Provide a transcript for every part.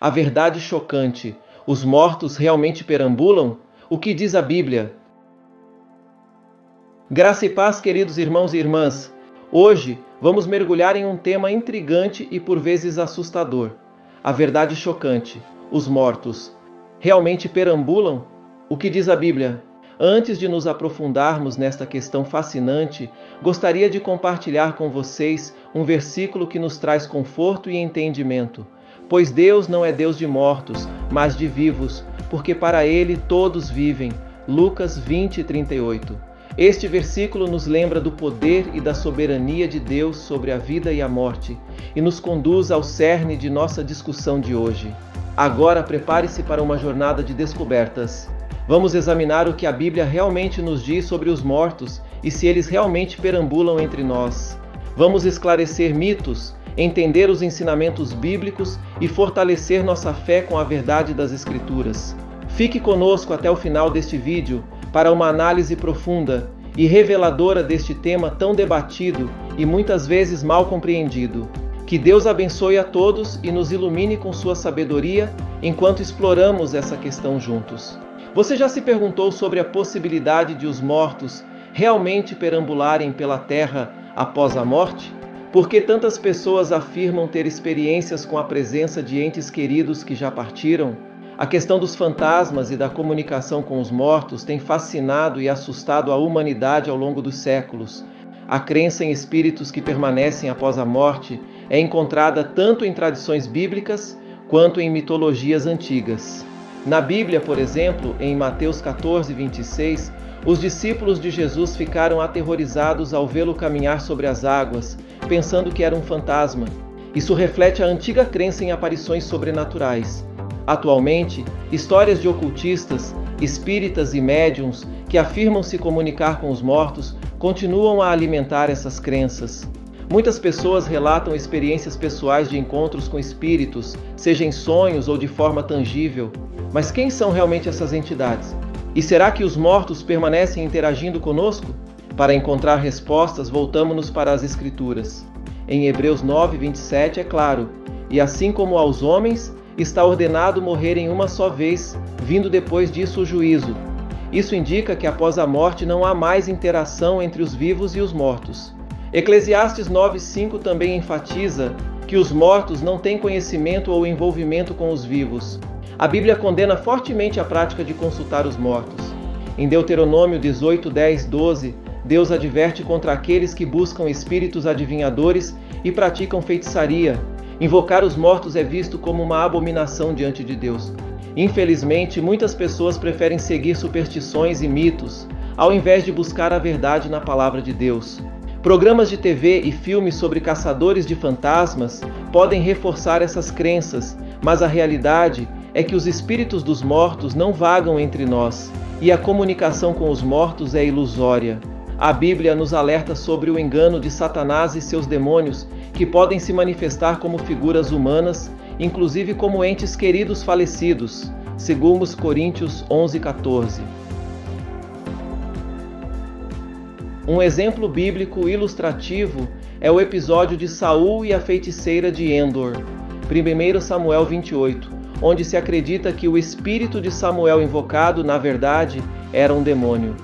A verdade chocante: os mortos realmente perambulam? O que diz a Bíblia? Graça e paz, queridos irmãos e irmãs. Hoje vamos mergulhar em um tema intrigante e por vezes assustador. A verdade chocante: os mortos realmente perambulam? O que diz a Bíblia? Antes de nos aprofundarmos nesta questão fascinante, gostaria de compartilhar com vocês um versículo que nos traz conforto e entendimento. Pois Deus não é Deus de mortos, mas de vivos, porque para Ele todos vivem. Lucas 20:38. Este versículo nos lembra do poder e da soberania de Deus sobre a vida e a morte, e nos conduz ao cerne de nossa discussão de hoje. Agora prepare-se para uma jornada de descobertas. Vamos examinar o que a Bíblia realmente nos diz sobre os mortos e se eles realmente perambulam entre nós. Vamos esclarecer mitos, entender os ensinamentos bíblicos e fortalecer nossa fé com a verdade das Escrituras. Fique conosco até o final deste vídeo para uma análise profunda e reveladora deste tema tão debatido e muitas vezes mal compreendido. Que Deus abençoe a todos e nos ilumine com sua sabedoria enquanto exploramos essa questão juntos. Você já se perguntou sobre a possibilidade de os mortos realmente perambularem pela terra após a morte? Por que tantas pessoas afirmam ter experiências com a presença de entes queridos que já partiram? A questão dos fantasmas e da comunicação com os mortos tem fascinado e assustado a humanidade ao longo dos séculos. A crença em espíritos que permanecem após a morte é encontrada tanto em tradições bíblicas quanto em mitologias antigas. Na Bíblia, por exemplo, em Mateus 14:26, os discípulos de Jesus ficaram aterrorizados ao vê-lo caminhar sobre as águas, pensando que era um fantasma. Isso reflete a antiga crença em aparições sobrenaturais. Atualmente, histórias de ocultistas, espíritas e médiuns que afirmam se comunicar com os mortos continuam a alimentar essas crenças. Muitas pessoas relatam experiências pessoais de encontros com espíritos, seja em sonhos ou de forma tangível. Mas quem são realmente essas entidades? E será que os mortos permanecem interagindo conosco? Para encontrar respostas, voltamos-nos para as Escrituras. Em Hebreus 9:27 é claro: e assim como aos homens, está ordenado morrerem uma só vez, vindo depois disso o juízo. Isso indica que após a morte não há mais interação entre os vivos e os mortos. Eclesiastes 9:5 também enfatiza que os mortos não têm conhecimento ou envolvimento com os vivos. A Bíblia condena fortemente a prática de consultar os mortos. Em Deuteronômio 18:10-12, Deus adverte contra aqueles que buscam espíritos adivinhadores e praticam feitiçaria. Invocar os mortos é visto como uma abominação diante de Deus. Infelizmente, muitas pessoas preferem seguir superstições e mitos, ao invés de buscar a verdade na palavra de Deus. Programas de TV e filmes sobre caçadores de fantasmas podem reforçar essas crenças, mas a realidade é que os espíritos dos mortos não vagam entre nós, e a comunicação com os mortos é ilusória. A Bíblia nos alerta sobre o engano de Satanás e seus demônios, que podem se manifestar como figuras humanas, inclusive como entes queridos falecidos, segundo Coríntios 11:14. Um exemplo bíblico ilustrativo é o episódio de Saul e a feiticeira de Endor, 1 Samuel 28, onde se acredita que o espírito de Samuel invocado, na verdade, era um demônio.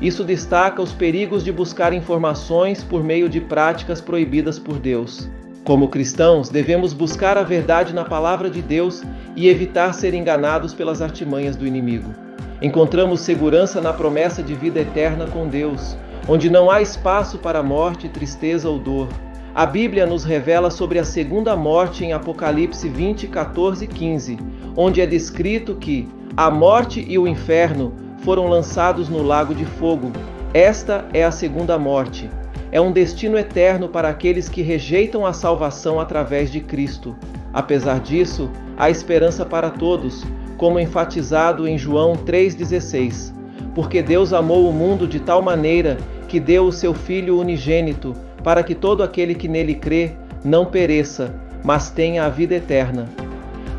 Isso destaca os perigos de buscar informações por meio de práticas proibidas por Deus. Como cristãos, devemos buscar a verdade na palavra de Deus e evitar ser enganados pelas artimanhas do inimigo. Encontramos segurança na promessa de vida eterna com Deus, onde não há espaço para morte, tristeza ou dor. A Bíblia nos revela sobre a segunda morte em Apocalipse 20:14-15, onde é descrito que a morte e o inferno foram lançados no lago de fogo. Esta é a segunda morte. É um destino eterno para aqueles que rejeitam a salvação através de Cristo. Apesar disso, há esperança para todos, como enfatizado em João 3,16. Porque Deus amou o mundo de tal maneira que deu o seu Filho unigênito, para que todo aquele que nele crê não pereça, mas tenha a vida eterna.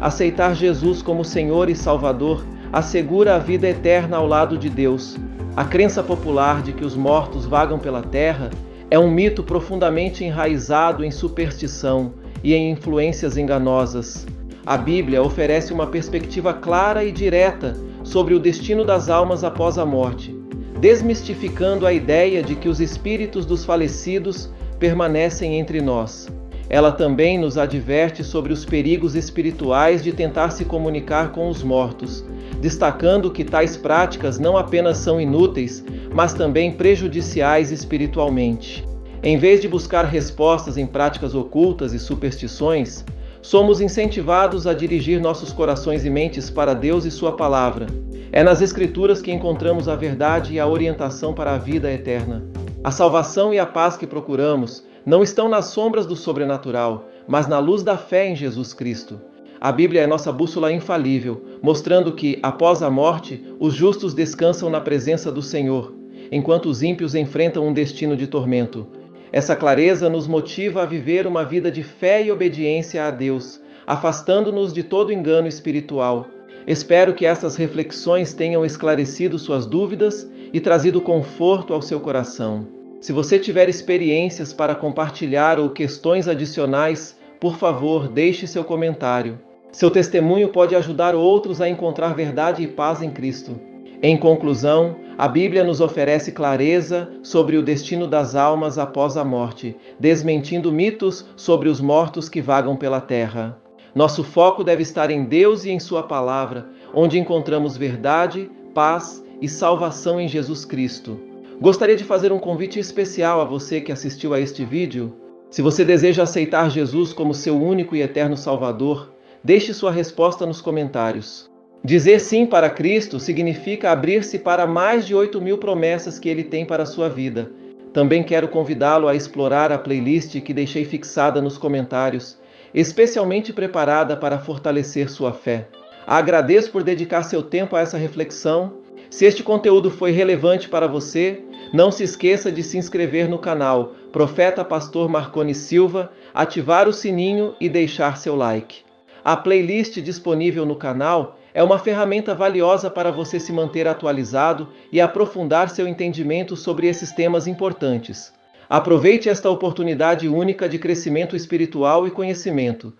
Aceitar Jesus como Senhor e Salvador assegura a vida eterna ao lado de Deus. A crença popular de que os mortos vagam pela terra é um mito profundamente enraizado em superstição e em influências enganosas. A Bíblia oferece uma perspectiva clara e direta sobre o destino das almas após a morte, desmistificando a ideia de que os espíritos dos falecidos permanecem entre nós. Ela também nos adverte sobre os perigos espirituais de tentar se comunicar com os mortos, destacando que tais práticas não apenas são inúteis, mas também prejudiciais espiritualmente. Em vez de buscar respostas em práticas ocultas e superstições, somos incentivados a dirigir nossos corações e mentes para Deus e Sua Palavra. É nas Escrituras que encontramos a verdade e a orientação para a vida eterna. A salvação e a paz que procuramos não estão nas sombras do sobrenatural, mas na luz da fé em Jesus Cristo. A Bíblia é nossa bússola infalível, mostrando que, após a morte, os justos descansam na presença do Senhor, enquanto os ímpios enfrentam um destino de tormento. Essa clareza nos motiva a viver uma vida de fé e obediência a Deus, afastando-nos de todo engano espiritual. Espero que essas reflexões tenham esclarecido suas dúvidas e trazido conforto ao seu coração. Se você tiver experiências para compartilhar ou questões adicionais, por favor, deixe seu comentário. Seu testemunho pode ajudar outros a encontrar verdade e paz em Cristo. Em conclusão, a Bíblia nos oferece clareza sobre o destino das almas após a morte, desmentindo mitos sobre os mortos que vagam pela terra. Nosso foco deve estar em Deus e em Sua Palavra, onde encontramos verdade, paz e salvação em Jesus Cristo. Gostaria de fazer um convite especial a você que assistiu a este vídeo. Se você deseja aceitar Jesus como seu único e eterno Salvador, deixe sua resposta nos comentários. Dizer sim para Cristo significa abrir-se para mais de 8.000 promessas que Ele tem para a sua vida. Também quero convidá-lo a explorar a playlist que deixei fixada nos comentários, especialmente preparada para fortalecer sua fé. Agradeço por dedicar seu tempo a essa reflexão. Se este conteúdo foi relevante para você, não se esqueça de se inscrever no canal Profeta Pastor Marconi Silva, ativar o sininho e deixar seu like. A playlist disponível no canal é uma ferramenta valiosa para você se manter atualizado e aprofundar seu entendimento sobre esses temas importantes. Aproveite esta oportunidade única de crescimento espiritual e conhecimento.